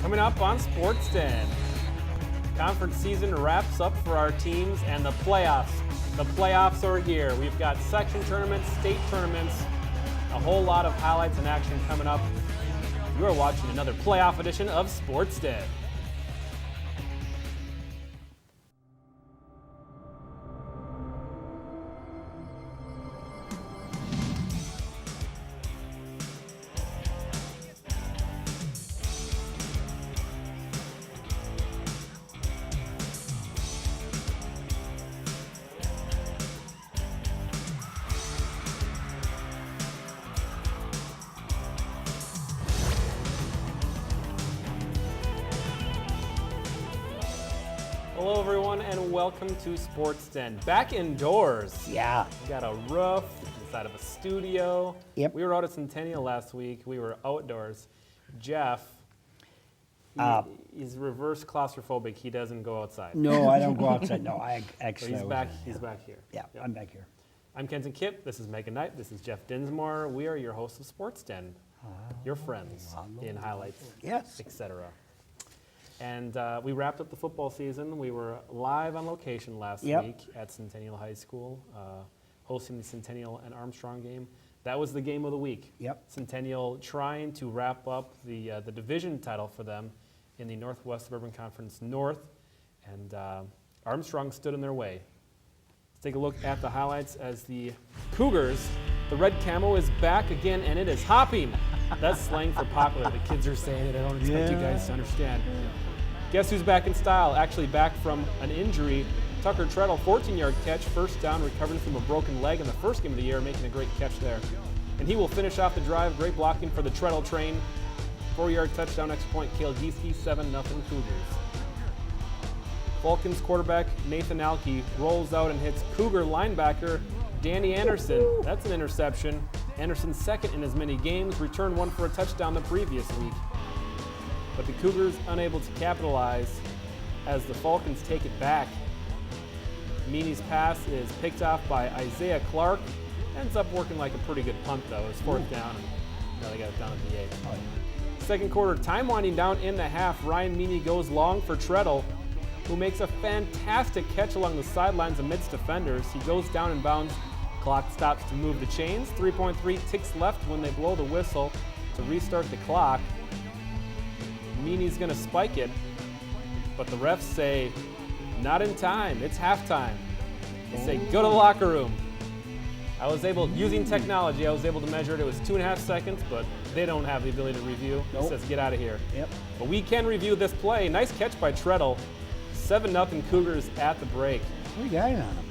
Coming up on Sports Den, conference season wraps up for our teams and the playoffs. The playoffs are here. We've got section tournaments, state tournaments, a whole lot of highlights and action coming up. You are watching another playoff edition of Sports Den. Hello everyone and welcome to Sports Den. Back indoors. Yeah. We got a roof inside of a studio. Yep. We were out at Centennial last week. We were outdoors. Jeff, he's reverse claustrophobic. He doesn't go outside. No, I don't go outside. No, I So actually. he's back. He's back here. Yeah, Yep. I'm back here. I'm Kenton Kipp. This is Megan Knight. This is Jeff Dinsmore. We are your hosts of Sports Den. Your friends in highlights, Yes. etc. And we wrapped up the football season. We were live on location last Yep. week at Centennial High School, hosting the Centennial and Armstrong game. That was the game of the week. Yep. Centennial trying to wrap up the division title for them in the Northwest Suburban Conference North, and Armstrong stood in their way. Let's take a look at the highlights as the Cougars, the red camo is back again, and it is hopping. That's slang for popular. The kids are saying it. I don't expect you guys to understand. Guess who's back in style? Actually back from an injury. Tucker Treadle, 14-yard catch, first down, recovering from a broken leg in the first game of the year, making a great catch there. And he will finish off the drive. Great blocking for the Treadle train. 4-yard touchdown, extra point, Cale Gieske, 7-0 Cougars. Falcons quarterback Nathan Alke rolls out and hits Cougar linebacker Danny Anderson. That's an interception. Anderson's second in as many games, returned one for a touchdown the previous week. But the Cougars unable to capitalize as the Falcons take it back. Meany's pass is picked off by Isaiah Clark. Ends up working like a pretty good punt though. It's fourth down, and now they got it down at the 8. Second quarter, time winding down in the half. Ryan Meany goes long for Treadle, who makes a fantastic catch along the sidelines amidst defenders. He goes down in bounds. Clock stops to move the chains. 3.3 ticks left when they blow the whistle to restart the clock. Meany's gonna spike it, but the refs say, not in time, it's halftime. They say, go to the locker room. Using technology, I was able to measure it. It was 2.5 seconds, but they don't have the ability to review. It says, get out of here. Yep. But we can review this play. Nice catch by Treadle. 7-0 Cougars at the break. We got it on him.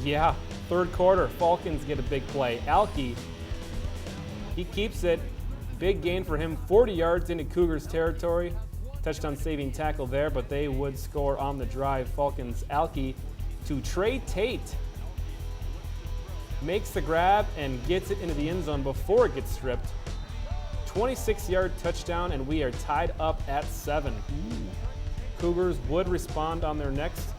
Yeah, third quarter, Falcons get a big play. Alke, he keeps it. Big gain for him, 40 yards into Cougars territory. Touchdown saving tackle there, but they would score on the drive. Falcons, Alke to Trey Tate. Makes the grab and gets it into the end zone before it gets stripped. 26-yard touchdown, and we are tied up at 7. Cougars would respond on their next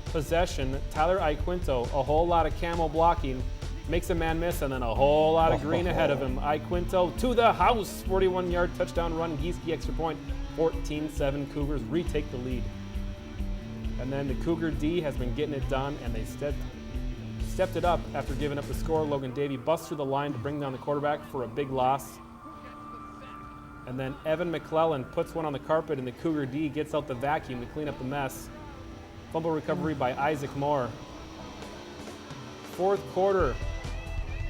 possession. Tyler Iquinto, a whole lot of camo blocking, makes a man miss, and then a whole lot of green ahead of him. Iquinto to the house, 41-yard touchdown run. Gieske extra point, 14-7. Cougars retake the lead. And then the Cougar D has been getting it done, and they stepped it up after giving up the score. Logan Davey busts through the line to bring down the quarterback for a big loss. And then Evan McClellan puts one on the carpet, and the Cougar D gets out the vacuum to clean up the mess. Fumble recovery by Isaac Moore. Fourth quarter,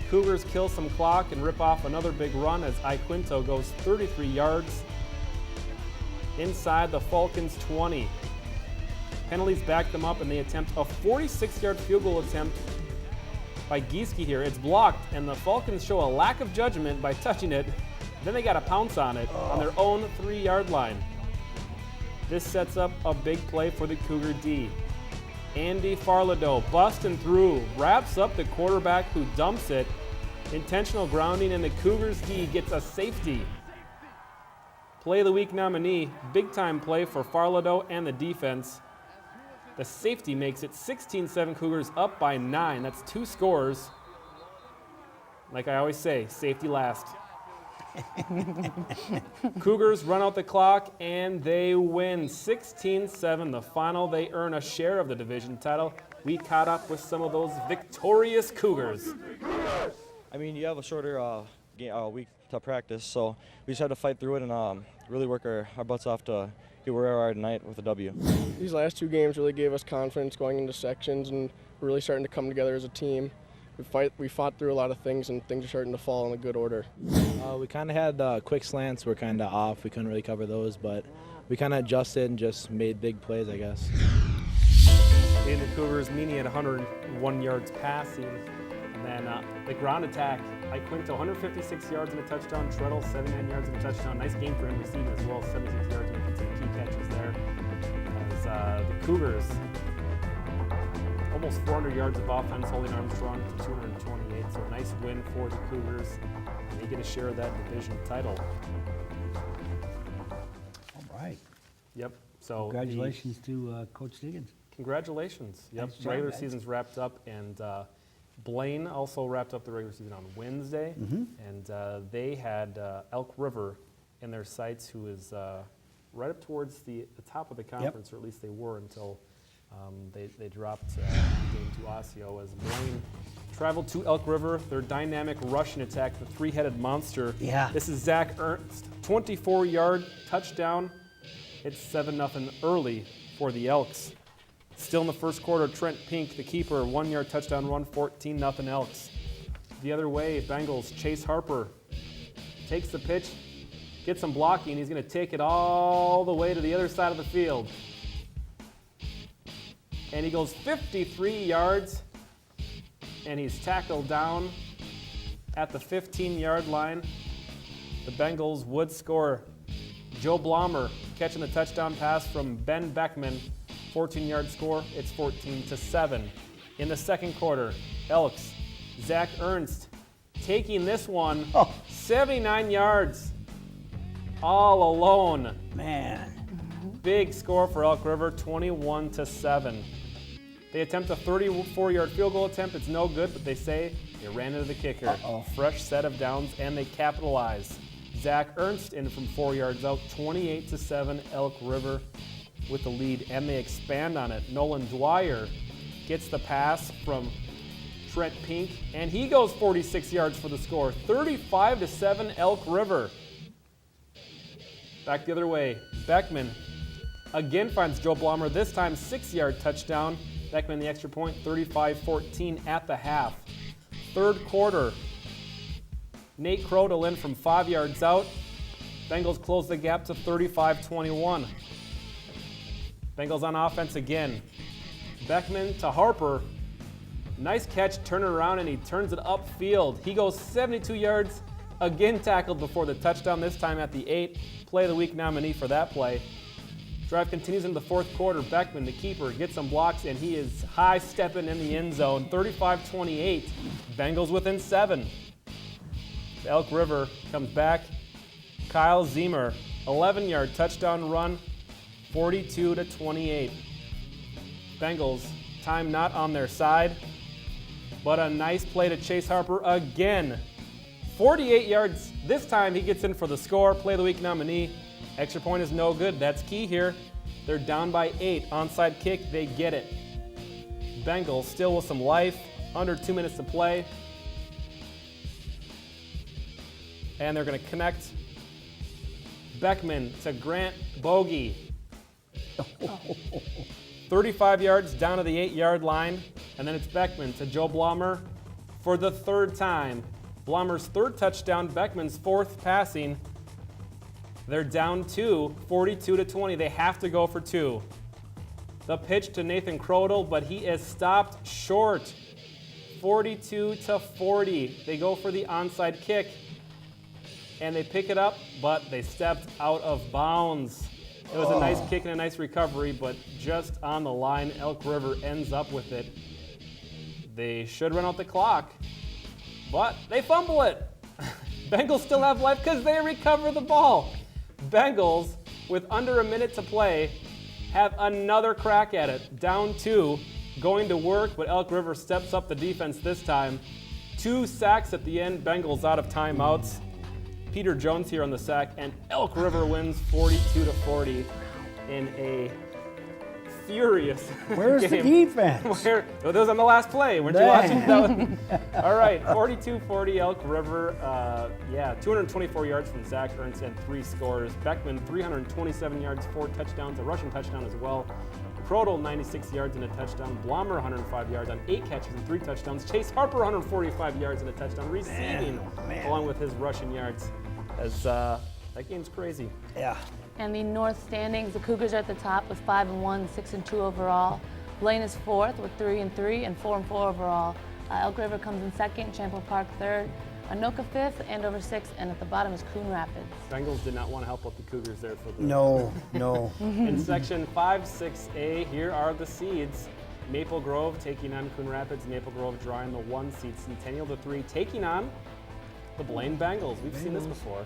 Cougars kill some clock and rip off another big run as Iquinto goes 33 yards inside the Falcons' 20. Penalties back them up, and they attempt a 46-yard field goal attempt by Gieske here. It's blocked, and the Falcons show a lack of judgment by touching it. Then they got to pounce on it on their own 3-yard line. This sets up a big play for the Cougar D. Andy Farladoe busting through, wraps up the quarterback who dumps it. Intentional grounding, and the Cougars D gets a safety. Play of the week nominee, big time play for Farladoe and the defense. The safety makes it 16-7 Cougars up by 9. That's 2 scores. Like I always say, safety last. Cougars run out the clock, and they win 16-7. The final, they earn a share of the division title. We caught up with some of those victorious Cougars. I mean, you have a shorter week to practice, so we just had to fight through it and really work our butts off to get where we are tonight with a W. These last 2 games really gave us confidence going into sections, and we're really starting to come together as a team. We fought through a lot of things, and things are starting to fall in a good order. We kind of had quick slants were kind of off. We couldn't really cover those, but we kind of adjusted and just made big plays, I guess. In the Cougars, Meany at 101 yards passing. And then the ground attack, Quinto 156 yards and a touchdown. Treadle 79 yards and a touchdown. Nice game for him receiving as well, 76 yards making some key catches there. As the Cougars, almost 400 yards of offense, holding Armstrong to 228. So a nice win for the Cougars. And they get a share of that division title. All right. Yep. So Congratulations to Coach Stiggins. Congratulations. Yep. Nice job, Regular guys. season's wrapped up, and Blaine also wrapped up the regular season on Wednesday, and they had Elk River in their sights, who is right up towards the top of the conference, or at least they were until they dropped the game to Osseo. As Blaine traveled to Elk River, their dynamic rushing attack, the 3-headed monster. Yeah. This is Zach Ernst, 24-yard touchdown. It's 7-0 early for the Elks. Still in the first quarter, Trent Pink, the keeper, 1-yard touchdown run, 14-0 Elks. The other way, Bengals, Chase Harper takes the pitch, gets some blocking. He's going to take it all the way to the other side of the field. And he goes 53 yards, and he's tackled down at the 15-yard line. The Bengals would score. Joe Blommer catching the touchdown pass from Ben Beckman. 14-yard score, it's 14-7. In the second quarter, Elks, Zach Ernst taking this one, 79 yards, all alone. Man. Big score for Elk River, 21-7. They attempt a 34-yard field goal attempt. It's no good, but they say they ran into the kicker. Fresh set of downs, and they capitalize. Zach Ernst in from 4 yards out, 28-7, Elk River with the lead, and they expand on it. Nolan Dwyer gets the pass from Trent Pink, and he goes 46 yards for the score. 35-7 Elk River. Back the other way, Beckman again finds Joe Blommer, this time 6-yard touchdown. Beckman the extra point, 35-14 at the half. Third quarter, Nate Crodel in from 5 yards out. Bengals close the gap to 35-21. Bengals on offense again. Beckman to Harper. Nice catch, turn it around, and he turns it upfield. He goes 72 yards, again tackled before the touchdown, this time at the 8. Play of the week nominee for that play. Drive continues in the fourth quarter. Beckman, the keeper, gets some blocks, and he is high-stepping in the end zone. 35-28. Bengals within 7. Elk River comes back. Kyle Zemer, 11-yard touchdown run. 42-28. Bengals, time not on their side, but a nice play to Chase Harper again. 48 yards. This time he gets in for the score. Play of the week nominee. Extra point is no good. That's key here. They're down by 8. Onside kick, they get it. Bengals still with some life. Under 2 minutes to play. And they're going to connect. Beckman to Grant Bogey. 35 yards down to the 8-yard line, and then it's Beckman to Joe Blommer for the third time. Blommer's third touchdown, Beckman's fourth passing. They're down 2, 42-20. They have to go for 2. The pitch to Nathan Crodel, but he is stopped short. 42-40. They go for the onside kick, and they pick it up, but they stepped out of bounds. It was a nice kick and a nice recovery, but just on the line, Elk River ends up with it. They should run out the clock, but they fumble it. Bengals still have life because they recover the ball. Bengals, with under a minute to play, have another crack at it. Down 2, going to work, but Elk River steps up the defense this time. 2 sacks at the end, Bengals out of timeouts. Peter Jones here on the sack, and Elk River wins 42-40 in a furious Where's the game. defense? Where, oh, that was on the last play. Weren't you watching? All right, 42-40 Elk River. 224 yards from Zach Ernst and 3 scores. Beckman, 327 yards, 4 touchdowns, a rushing touchdown as well. Crodel, 96 yards and a touchdown. Blommer, 105 yards on 8 catches and 3 touchdowns. Chase Harper, 145 yards and a touchdown, receiving along with his rushing yards. As that game's crazy. Yeah. And the North standings, the Cougars are at the top with 5-1, 6-2 overall. Blaine is 4th with 3-3 and 4-4 overall. Elk River comes in 2nd, Champlain Park 3rd, Anoka 5th, Andover 6th, and at the bottom is Coon Rapids. Bengals did not want to help out the Cougars there for the. No. In section 5-6A, here are the seeds. Maple Grove taking on Coon Rapids. Maple Grove drawing the 1 seed. Centennial the 3 taking on the Blaine Bengals. We've seen this before.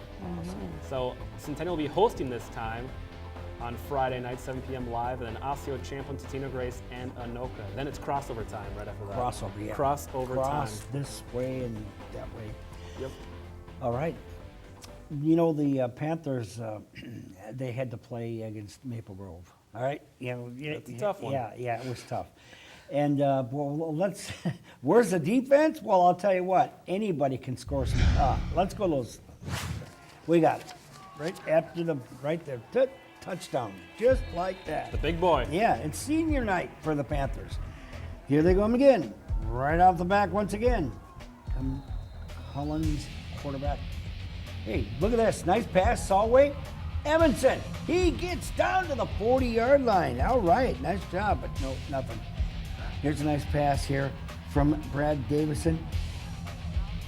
So Centennial will be hosting this time on Friday night, 7 p.m. live, and then Osseo, Champlain, Totino Grace, and Anoka. Then it's crossover time right after that. Crossover, yeah. Crossover Cross time. this way and that way. Yep. All right. You know, the Panthers, they had to play against Maple Grove. All right? That's a tough one. Yeah, it was tough. And, let's, where's the defense? Well, I'll tell you what, anybody can score some. Let's go, those. We got it. Right after right there. Touchdown. Just like that. The big boy. Yeah, it's senior night for the Panthers. Here they come again. Right off the back once again. Collins, quarterback. Hey, look at this. Nice pass, Solway. Evanson, he gets down to the 40-yard line. All right, nice job, but no, nothing. Here's a nice pass here from Brad Davison.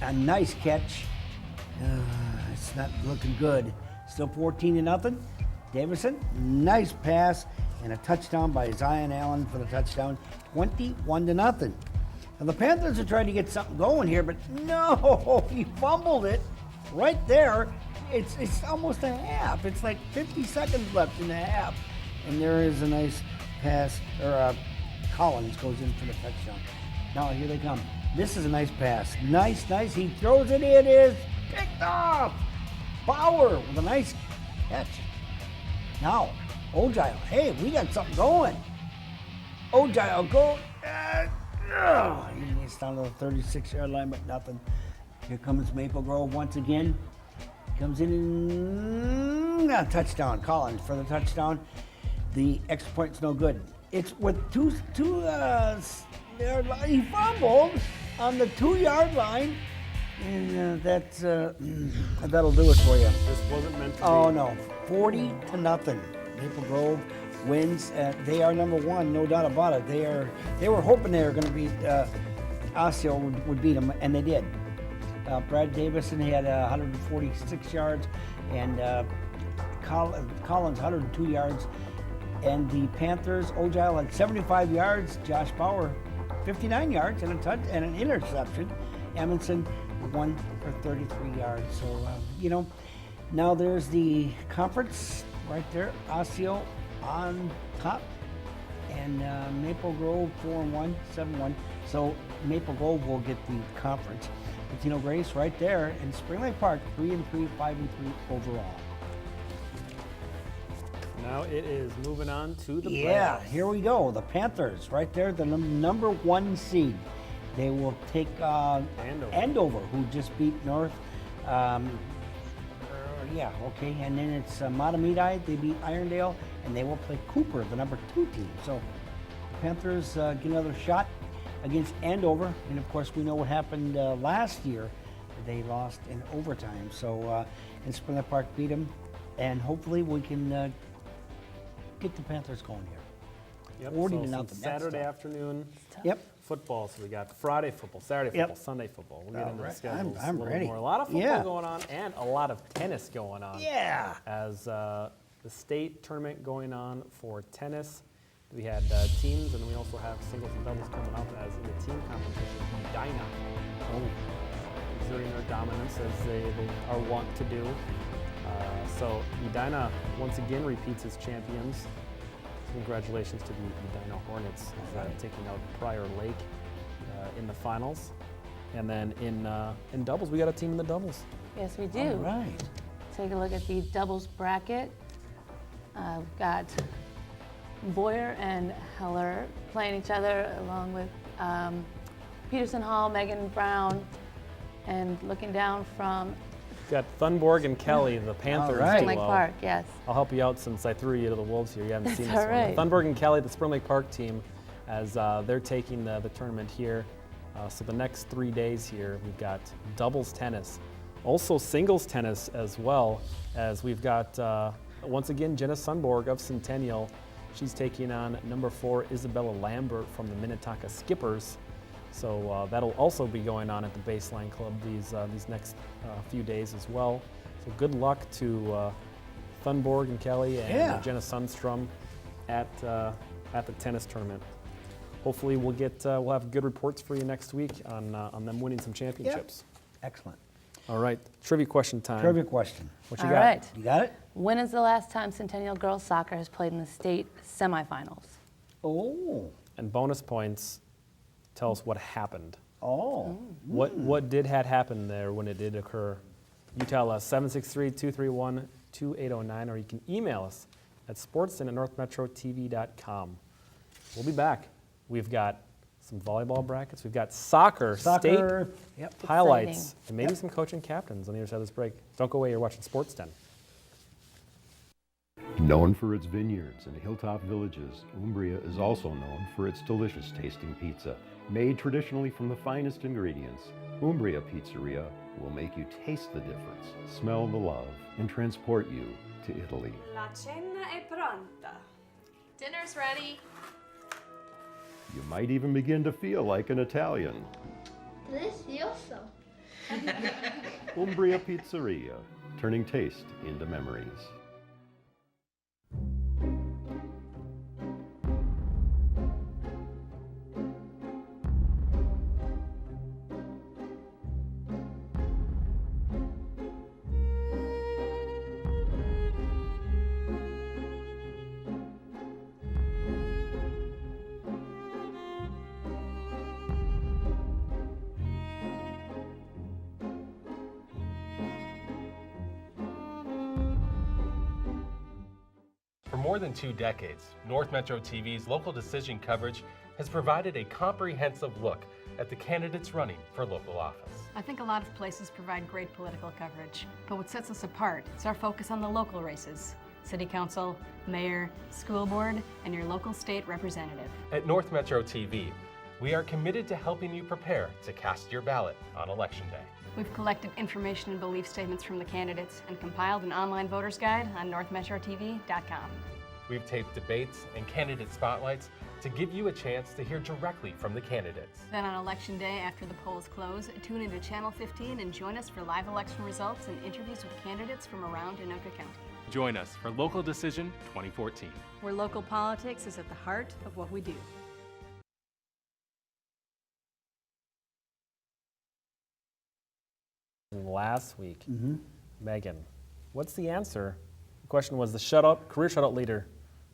A nice catch. It's not looking good. Still 14-0. Davison, nice pass, and a touchdown by Zion Allen for the touchdown, 21-0. Now the Panthers are trying to get something going here, but no, he fumbled it right there. It's almost a half. It's like 50 seconds left in the half, and there is a nice pass, or Collins goes in for the touchdown. Now here they come. This is a nice pass. Nice. He throws it. It is picked off. Bauer with a nice catch. Now, Ogile, hey, we got something going. Ogile, go. He gets down to the 36-yard line, but nothing. Here comes Maple Grove once again. Comes in and touchdown. Collins for the touchdown. The extra point's no good. It's with two he fumbled on the 2-yard line, and that'll do it for you. This wasn't meant to be. Oh no, 40-0. Maple Grove wins. They are number 1, no doubt about it. They were hoping they were going to beat Osseo would beat them, and they did. Brad Davison had 146 yards, and Collins 102 yards. And the Panthers, Ogile had 75 yards. Josh Bauer, 59 yards and an interception. Emerson, 1 for 33 yards. So, now there's the conference right there. Osseo on top, and Maple Grove 4-1, 7-1. So Maple Grove will get the conference. Totino Grace right there, and Spring Lake Park 3-3, 5-3 overall. Now it is moving on to the playoffs. Here we go. The Panthers right there, the number 1 seed. They will take Andover, who just beat North. And then it's Matamidi. They beat Irondale, and they will play Cooper, the number 2 team. So the Panthers get another shot against Andover, and of course we know what happened last year. They lost in overtime. So and Spring Lake Park beat them, and hopefully we can get the Panthers going here. Yep, 40-0. Saturday afternoon. Yep. Football. So we got Friday football, Saturday football, Sunday football. We'll get into the schedules I'm a little ready. more. A lot of football going on, and a lot of tennis going on. Yeah. As the state tournament going on for tennis. We had teams, and then we also have singles and doubles coming up as in the team competition. Edina exerting their dominance as they are wont to do. So Edina once again repeats as champions. Congratulations to the Edina Hornets taking out Prior Lake in the finals. And then in doubles, we got a team in the doubles. Yes, we do. All right. Take a look at the doubles bracket. We've got Boyer and Heller playing each other, along with Peterson Hall, Megan Brown, and looking down from Got Thunborg and Kelly, the Panthers. right. Spring Lake Park. Yes. I'll help you out since I threw you to the Wolves here. You haven't seen this all one. right. Thunberg and Kelly, the Spring Lake Park team, as they're taking the tournament here. So the next 3 days here, we've got doubles tennis, also singles tennis as well, as we've got, once again, Jenna Sunborg of Centennial. She's taking on number 4, Isabella Lambert from the Minnetonka Skippers. So that'll also be going on at the Baseline Club these next few days as well. So good luck to Thunborg and Kelly and Jenna Sundstrom at the tennis tournament. Hopefully we'll have good reports for you next week on them winning some championships. Excellent. All right, trivia question time. Trivia question. What you All got? right. You got it? When is the last time Centennial girls soccer has played in the state semifinals? Oh. And bonus points, tell us what happened. Oh. What did happen there when it did occur? You tell us, 763-231-2809, or you can email us at sportsden@northmetrotv.com. We'll be back. We've got some volleyball brackets. We've got soccer. State Yep. highlights, Exciting. and maybe some coaching captains on the other side of this break. Don't go away. You're watching Sports Den. Known for its vineyards and hilltop villages, Umbria is also known for its delicious tasting pizza. Made traditionally from the finest ingredients, Umbria Pizzeria will make you taste the difference, smell the love, and transport you to Italy. La cena è pronta. Dinner's ready. You might even begin to feel like an Italian. Delicioso. Umbria Pizzeria, turning taste into memories. For more than 2 decades, North Metro TV's local decision coverage has provided a comprehensive look at the candidates running for local office. I think a lot of places provide great political coverage, but what sets us apart is our focus on the local races. City Council, Mayor, School Board, and your local state representative. At North Metro TV, we are committed to helping you prepare to cast your ballot on Election Day. We've collected information and belief statements from the candidates and compiled an online voter's guide on northmetrotv.com. We've taped debates and candidate spotlights to give you a chance to hear directly from the candidates. Then on Election Day, after the polls close, tune into Channel 15 and join us for live election results and interviews with candidates from around Anoka County. Join us for Local Decision 2014. Where local politics is at the heart of what we do. Last week, Megan, what's the answer? The question was the career shutout leader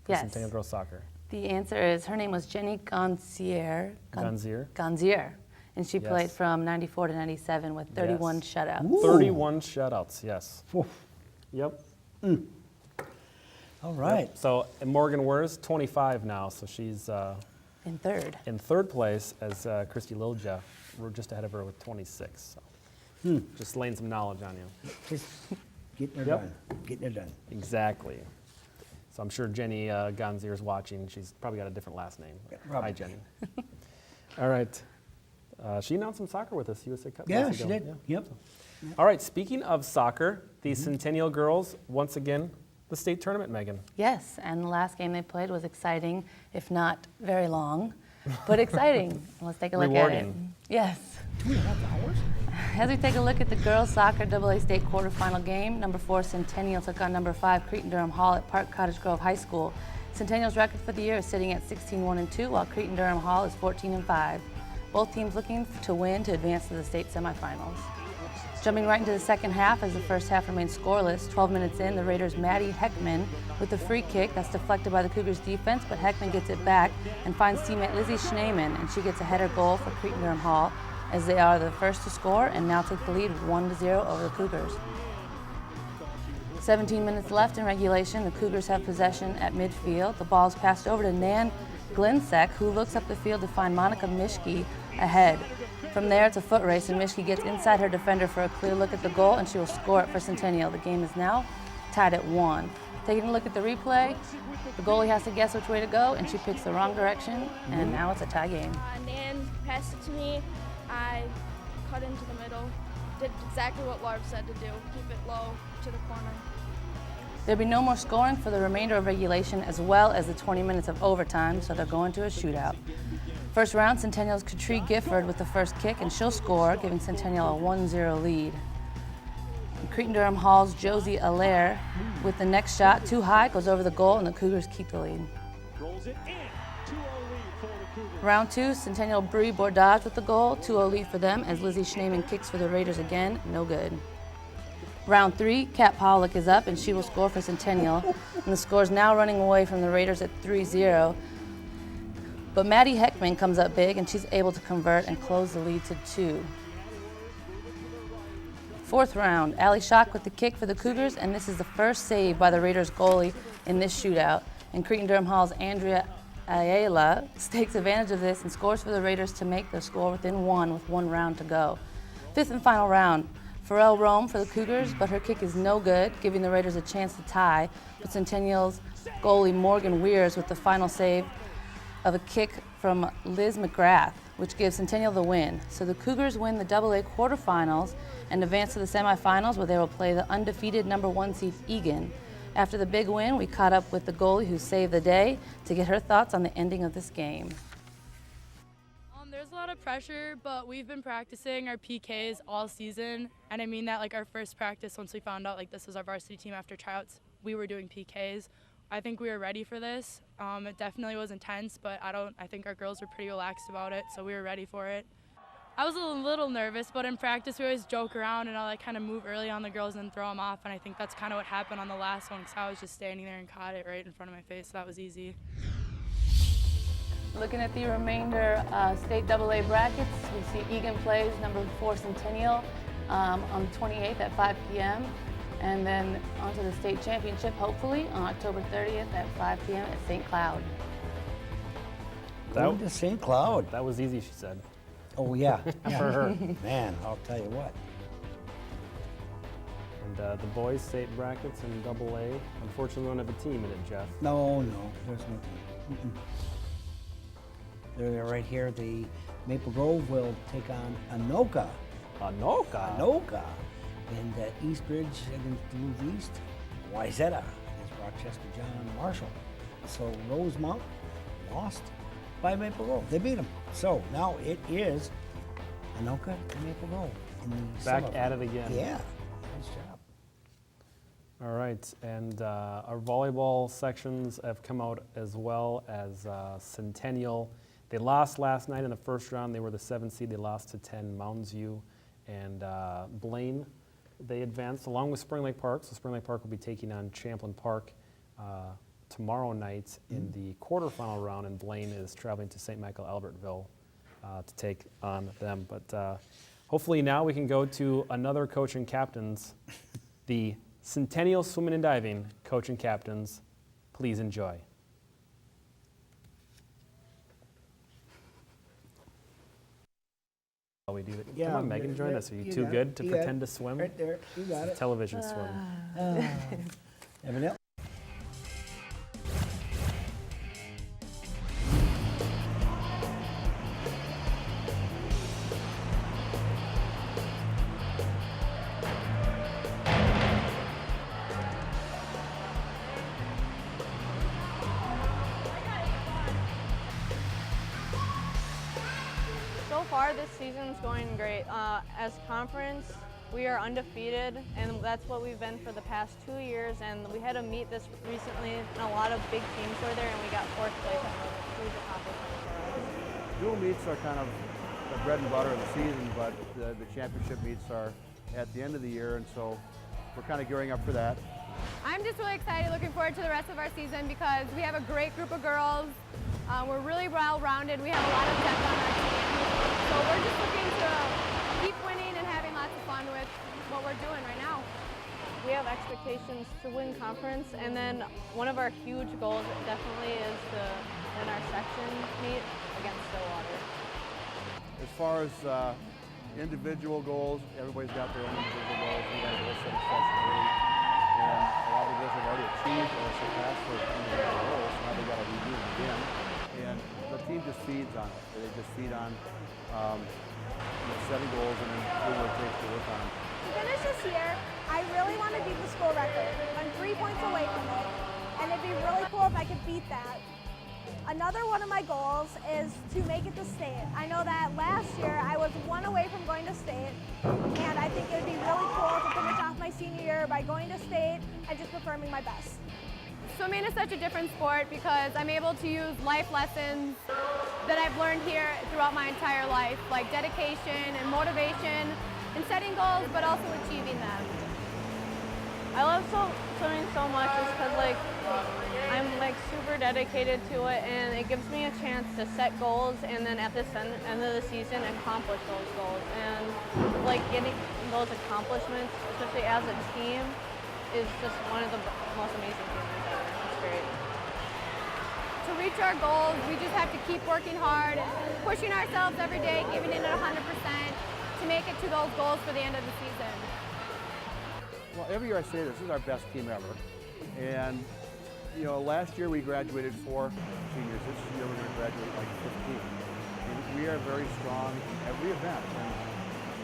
for Yes. Centennial Girls Soccer. The answer is, her name was Jenny Gonzier. Gonzier. And she played from 94 to 97 with 31 shutouts. Ooh. 31 shutouts, yes. Oof. Yep. All right. Yep. So and Morgan Wurz, 25 now, so she's In third. in third place as Christy Lilja. We're just ahead of her with 26. So. Just laying some knowledge on you. Just getting it Yep. done. Getting it done. Exactly. So I'm sure Jenny Gonzier is watching. She's probably got a different last name. probably. Hi, Jenny. All right. She announced some soccer with us, USA Cup. Yeah, months she ago. did. Yeah. Yep. All right, speaking of soccer, the Centennial girls, once again, the state tournament, Megan. Yes, and the last game they played was exciting, if not very long, but exciting. Let's take a look at it. Rewarding. Yes. As we take a look at the girls soccer AA state quarterfinal game, number 4 Centennial took on number 5 Cretin-Durham Hall at Park Cottage Grove High School. Centennial's record for the year is sitting at 16-1-2, while Cretin-Durham Hall is 14-5. Both teams looking to win to advance to the state semifinals. Jumping right into the second half as the first half remains scoreless. 12 minutes in, the Raiders' Maddie Heckman with a free kick that's deflected by the Cougars' defense, but Heckman gets it back and finds teammate Lizzie Schneeman, and she gets a header goal for Cretin-Durham Hall. as they are the first to score and now take the lead 1-0 over the Cougars. 17 minutes left in regulation. The Cougars have possession at midfield. The ball is passed over to Nan Glinsek, who looks up the field to find Monica Mischke ahead. From there, it's a foot race, and Mischke gets inside her defender for a clear look at the goal, and she will score it for Centennial. The game is now tied at 1. Taking a look at the replay, the goalie has to guess which way to go, and she picks the wrong direction, and now it's a tie game. Nan passed it to me. I cut into the middle. Did exactly what Larv said to do. Keep it low to the corner. There'll be no more scoring for the remainder of regulation as well as the 20 minutes of overtime, so they're going to a shootout. First round, Centennial's Katrie Gifford with the first kick, and she'll score, giving Centennial a 1-0 lead. Cretin-Durham Hall's Josie Allaire with the next shot, too high, goes over the goal, and the Cougars keep the lead. Round 2, Centennial Brie Bordage with the goal, 2-0 lead for them as Lizzie Schneeman kicks for the Raiders again, no good. Round 3, Kat Pollock is up, and she will score for Centennial, and the score is now running away from the Raiders at 3-0. But Maddie Heckman comes up big, and she's able to convert and close the lead to 2. Fourth round, Allie Schock with the kick for the Cougars, and this is the first save by the Raiders goalie in this shootout. And Cretin-Durham Hall's Andrea Ayala takes advantage of this and scores for the Raiders to make their score within 1 with 1 round to go. Fifth and final round, Pharrell Rome for the Cougars, but her kick is no good, giving the Raiders a chance to tie. But Centennial's goalie Morgan Weirs with the final save of a kick from Liz McGrath, which gives Centennial the win. So the Cougars win the AA quarterfinals and advance to the semifinals, where they will play the undefeated #1 seed Egan. After the big win, we caught up with the goalie who saved the day to get her thoughts on the ending of this game. There's a lot of pressure, but we've been practicing our PKs all season, and I mean that like our first practice, once we found out like this was our varsity team after tryouts, we were doing PKs. I think we were ready for this. It definitely was intense, but I think our girls were pretty relaxed about it, so we were ready for it. I was a little nervous, but in practice we always joke around and I'll like kind of move early on the girls and throw them off, and I think that's kind of what happened on the last one, because I was just standing there and caught it right in front of my face, so that was easy. Looking at the remainder state AA brackets, we see Egan plays #4 Centennial on the 28th at 5 p.m. and then onto the state championship, hopefully, on October 30th at 5 p.m. at St. Cloud. Going to St. Cloud. That was easy, she said. Oh, yeah. For her. Man, I'll tell you what. And the boys' state brackets in AA, unfortunately, we don't have a team in it, Jeff. No, there's no team. They're right here. The Maple Grove will take on Anoka. Anoka. And Eastridge against Duluth East. Wayzata against Rochester John Marshall. So Rosemount lost by Maple Grove. They beat them. So now it is Anoka and Maple Grove in the back semifinal. at it again. Yeah, nice job. All right, and our volleyball sections have come out as well as Centennial. They lost last night in the first round. They were the 7th seed. They lost to 10 Mounds View and Blaine. They advanced along with Spring Lake Park. So Spring Lake Park will be taking on Champlain Park tomorrow night in the quarterfinal round, and Blaine is traveling to St. Michael Albertville to take on them. But hopefully now we can go to another coach and captains, the Centennial Swimming and Diving coach and captains. Please enjoy. We do it. Yeah, come on, Megan, join us. Are you too good to pretend to swim? Right there, you got it. Television swim. Evan. So far, this season's going great. As conference, we are undefeated, and that's what we've been for the past 2 years. And we had a meet this recently, and a lot of big teams were there, and we got 4th place. That was a huge accomplishment for us. Dual meets are kind of the bread and butter of the season, but the championship meets are at the end of the year, and so we're kind of gearing up for that. I'm just really excited, looking forward to the rest of our season because we have a great group of girls. We're really well-rounded. We have a lot of depth on our team. So we're just looking to keep winning and having lots of fun with what we're doing right now. We have expectations to win conference, and then one of our huge goals definitely is to win our section meet against Stillwater. As far as individual goals, everybody's got their own individual goals. We got a list of section early, and a lot of the girls have already achieved or surpassed their individual goals. Now they got to redo them again, and the team just feeds on it. They just feed on setting goals and then doing what it takes to work on them. To finish this year, I really want to beat the school record. I'm 3 points away from it, and it'd be really cool if I could beat that. Another one of my goals is to make it to state. I know that last year I was 1 away from going to state, and I think it would be really cool to finish off my senior year by going to state and just performing my best. Swimming is such a different sport because I'm able to use life lessons that I've learned here throughout my entire life, like dedication and motivation and setting goals, but also achieving them. I love swimming so much just because I'm super dedicated to it, and it gives me a chance to set goals and then at the end of the season accomplish those goals. And getting those accomplishments, especially as a team, is just one of the most amazing feelings ever. It's great. To reach our goals, we just have to keep working hard, pushing ourselves every day, giving it 100% to make it to those goals for the end of the season. Well, every year I say this is our best team ever, and last year we graduated 4 seniors. This year we're going to graduate 15. And we are very strong in every event.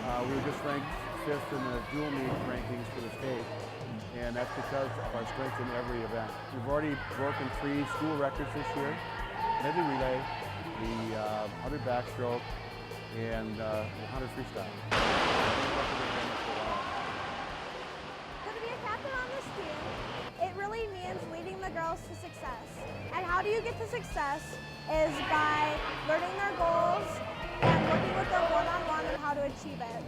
And we were just ranked 5th in the dual meet rankings for the state, and that's because of our strength in every event. We've already broken 3 school records this year: medley relay, the 100 backstroke, and the 100 freestyle. Girls to success. And how do you get to success is by learning their goals and working with them one-on-one on how to achieve it.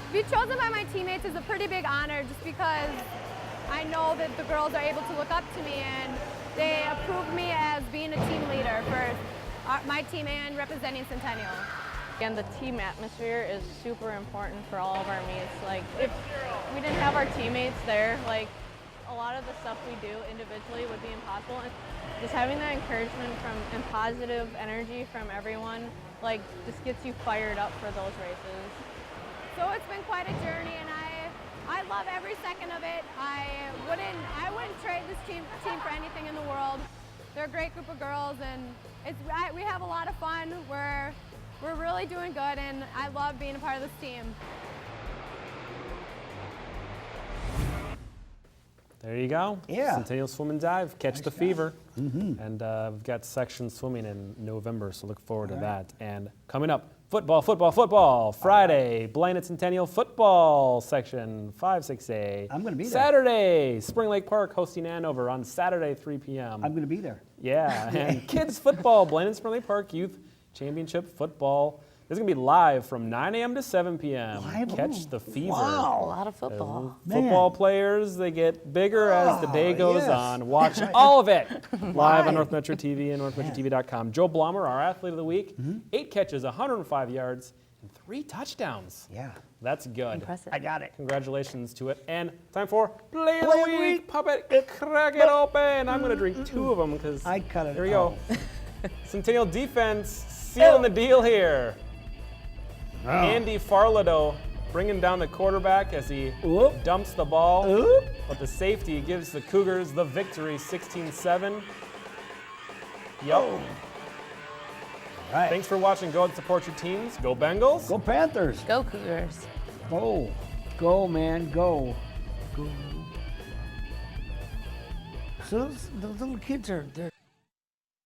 To be chosen by my teammates is a pretty big honor just because I know that the girls are able to look up to me and they approve me as being a team leader for my team and representing Centennial. Again, the team atmosphere is super important for all of our meets. If we didn't have our teammates there, a lot of the stuff we do individually would be impossible. And just having that encouragement and positive energy from everyone, just gets you fired up for those races. So it's been quite a journey, and I love every second of it. I wouldn't trade this team for anything in the world. They're a great group of girls, and we have a lot of fun. We're really doing good, and I love being a part of this team. There you go. Yeah. Centennial Swim and Dive. Catch the fever. And we've got section swimming in November, so look forward to that. And coming up, football. Friday, Blaine at Centennial football section 5-6A. I'm going to be there. Saturday, Spring Lake Park hosting Andover on Saturday, 3 p.m. I'm going to be there. Yeah. And kids football, Blaine and Spring Lake Park Youth Championship football. This is going to be live from 9 a.m. to 7 p.m. Catch the fever. Wow. A lot of football. Football players, they get bigger as the day goes on. Watch all of it live on North Metro TV and NorthMetroTV.com. Joe Blommer, our athlete of the week, 8 catches, 105 yards, and 3 touchdowns. Yeah. That's good. Impressive. I got it. Congratulations to it. And time for Play of the Week. Pop it, crack it open. I'm going to drink 2 of them because I cut it. Here we go. Centennial defense sealing the deal here. Oh. Andy Farlado bringing down the quarterback as he dumps the ball. But the safety gives the Cougars the victory, 16-7. Yep. Right. Thanks for watching. Go and support your teams. Go Bengals. Go Panthers. Go Cougars. Go. Go, man. Go. Go. So those little kids they're